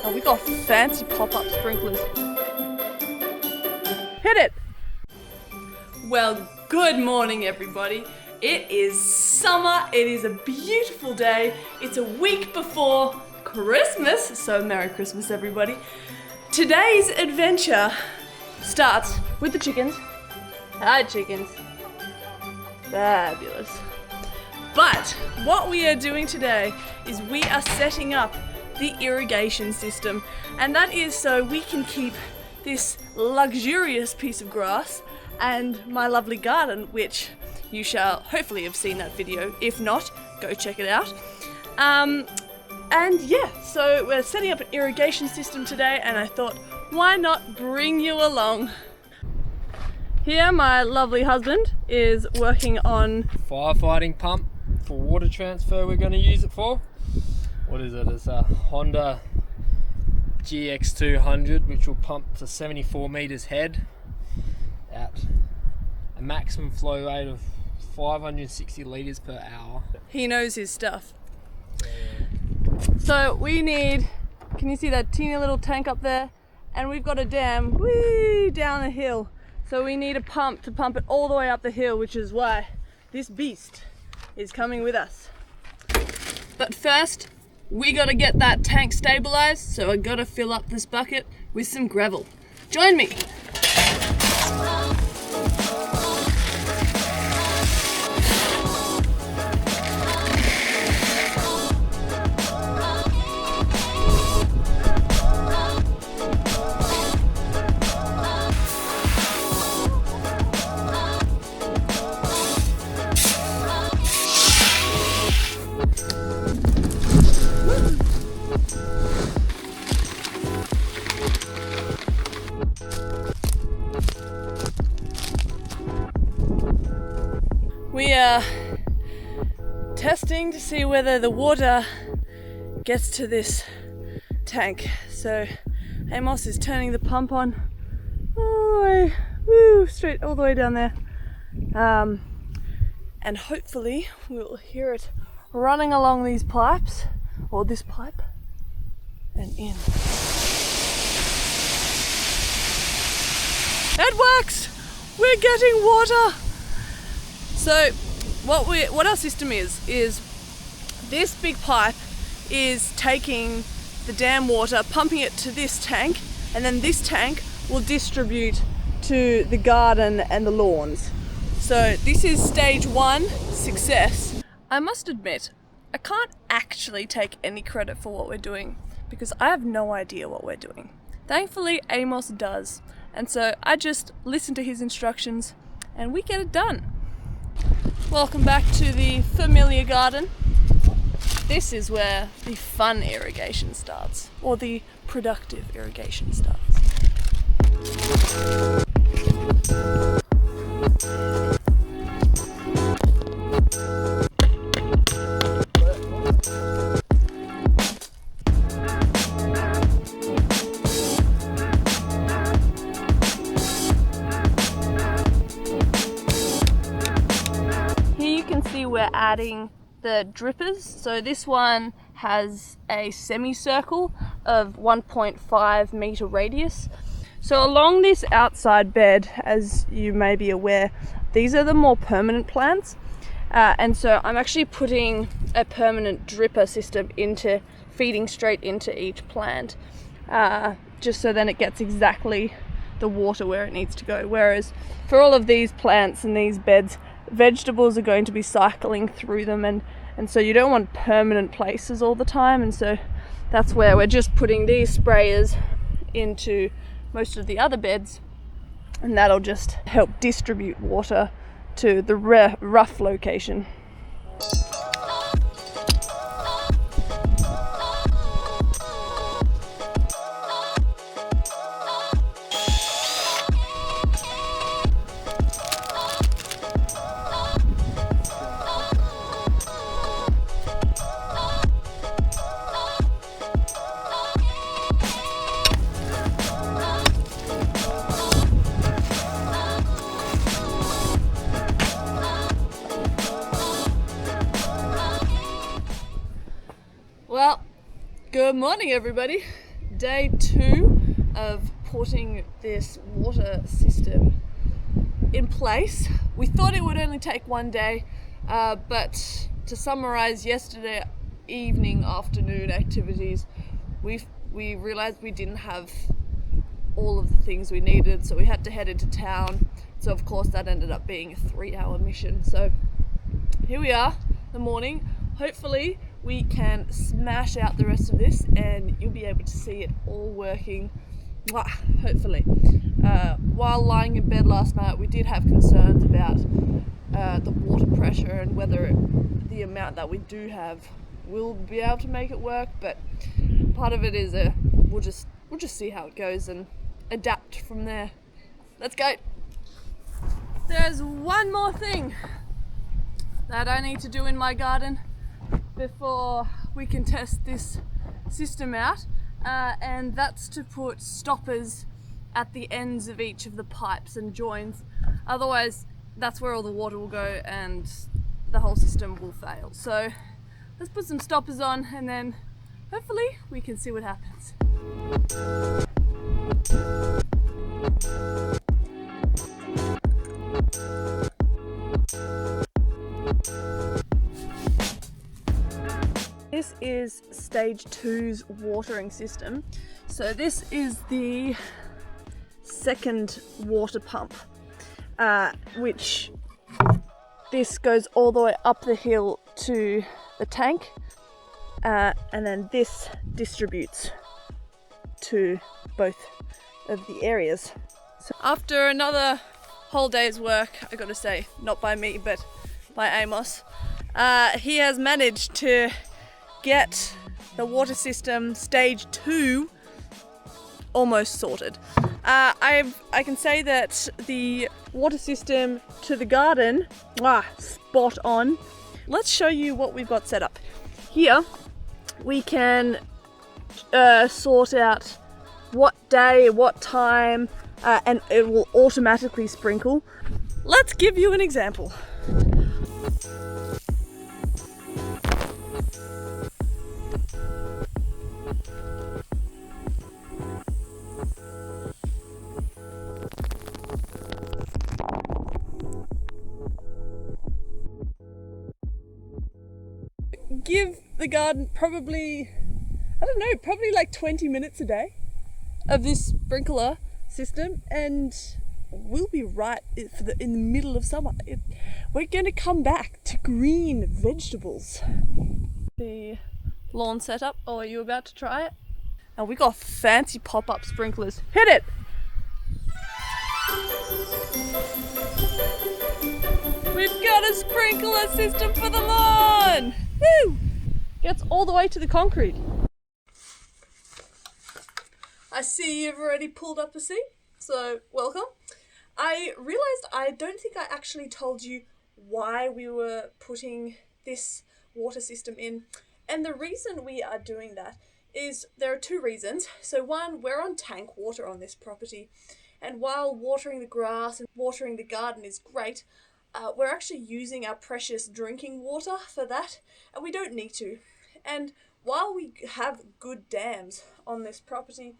Oh, we got fancy pop-up sprinklers. Hit it! Well, good morning everybody. It is summer, it is a beautiful day. It's a week before Christmas, so Merry Christmas everybody. Today's adventure starts with the chickens. Hi chickens. Fabulous. But what we are doing today is we are setting up the irrigation system, and that is so we can keep this luxurious piece of grass and my lovely garden, which you shall hopefully have seen that video. If not, go check it out. And yeah, so we're setting up an irrigation system today, and I thought, why not bring you along? Here my lovely husband is working on firefighting pump for water transfer. We're going to use it for. What is it? It's a Honda GX200, which will pump to 74 meters head at a maximum flow rate of 560 liters per hour. He knows his stuff. So we need, can you see that teeny little tank up there? And we've got a dam way down the hill. So we need a pump to pump it all the way up the hill, which is why this beast is coming with us. But first, we gotta get that tank stabilized, so I gotta fill up this bucket with some gravel. Join me. We are testing to see whether the water gets to this tank. So Amos is turning the pump on all the way, straight all the way down there. And hopefully we'll hear it running along these pipes, or this pipe, and in. It works! We're getting water! So what our system is this big pipe is taking the dam water, pumping it to this tank, and then this tank will distribute to the garden and the lawns. So this is stage 1, success. I must admit, I can't actually take any credit for what we're doing because I have no idea what we're doing. Thankfully, Amos does, and so I just listen to his instructions and we get it done. Welcome back to the familiar garden. This is where the fun irrigation starts, or the productive irrigation starts. We're adding the drippers. So this one has a semicircle of 1.5 meter radius. So along this outside bed, as you may be aware, these are the more permanent plants. And so I'm actually putting a permanent dripper system into feeding straight into each plant, just so then it gets exactly the water where it needs to go. Whereas for all of these plants and these beds, vegetables are going to be cycling through them, and so you don't want permanent places all the time, and so that's where we're just putting these sprayers into most of the other beds, and that'll just help distribute water to the rough location. Well, good morning everybody. day 2 of putting this water system in place. We thought it would only take 1 day, but to summarize yesterday afternoon activities, we realized we didn't have all of the things we needed, so we had to head into town. So of course that ended up being a 3-hour mission. So here we are, the morning. Hopefully we can smash out the rest of this and you'll be able to see it all working. Hopefully. While lying in bed last night, we did have concerns about the water pressure and whether the amount that we do have will be able to make it work, but part of it is we'll just see how it goes and adapt from there. Let's go. There's one more thing that I need to do in my garden before we can test this system out, and that's to put stoppers at the ends of each of the pipes and joins. Otherwise, that's where all the water will go and the whole system will fail. So let's put some stoppers on and then hopefully we can see what happens. This is stage 2's watering system. So this is the second water pump, which this goes all the way up the hill to the tank, and then this distributes to both of the areas. So after another whole day's work, I gotta say, not by me but by Amos, he has managed to get the water system stage 2 almost sorted. I can say that the water system to the garden, spot on. Let's show you what we've got set up. Here we can sort out what day, what time, and it will automatically sprinkle. Let's give you an example. Give the garden probably like 20 minutes a day of this sprinkler system and we'll be right in the middle of summer. We're going to come back to green vegetables. The lawn setup. Oh, are you about to try it? And we got fancy pop-up sprinklers. Hit it! We've got a sprinkler system for the lawn! Woo! Gets all the way to the concrete. I see you've already pulled up a seat, so welcome. I realised I don't think I actually told you why we were putting this water system in. And the reason we are doing that is there are 2 reasons. So one, we're on tank water on this property. And while watering the grass and watering the garden is great, we're actually using our precious drinking water for that, and we don't need to. And while we have good dams on this property,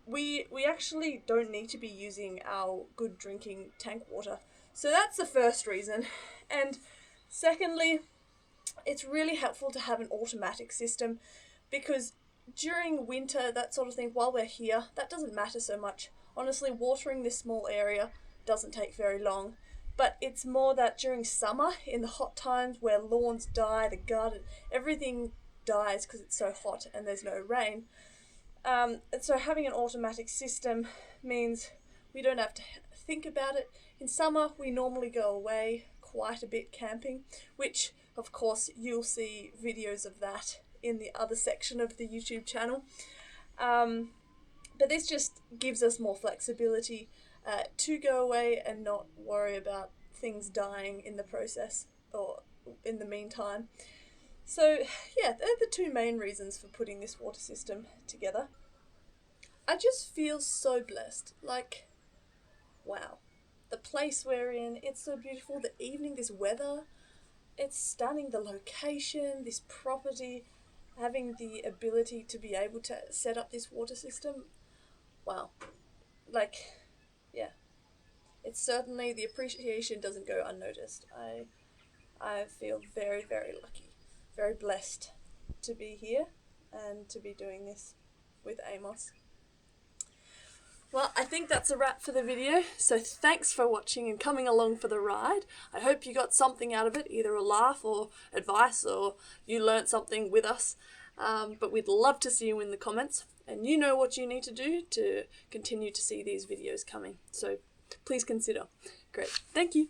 we actually don't need to be using our good drinking tank water. So that's the first reason. And secondly, it's really helpful to have an automatic system because during winter, that sort of thing, while we're here, that doesn't matter so much. Honestly, watering this small area doesn't take very long. But it's more that during summer, in the hot times where lawns die, the garden, everything dies because it's so hot and there's no rain. And so having an automatic system means we don't have to think about it. In summer, we normally go away quite a bit camping, which of course you'll see videos of that in the other section of the YouTube channel. But this just gives us more flexibility to go away and not worry about things dying in the process or in the meantime. So yeah, they're the 2 main reasons for putting this water system together. I just feel so blessed. Like, wow. The place we're in, it's so beautiful. The evening, this weather, it's stunning. The location, this property, having the ability to be able to set up this water system, wow. Like, yeah. It's certainly, the appreciation doesn't go unnoticed. I feel very, very lucky, very blessed to be here and to be doing this with Amos. Well, I think that's a wrap for the video, so thanks for watching and coming along for the ride. I hope you got something out of it, either a laugh or advice, or you learnt something with us. But we'd love to see you in the comments, and you know what you need to do to continue to see these videos coming. So please consider. Great. Thank you.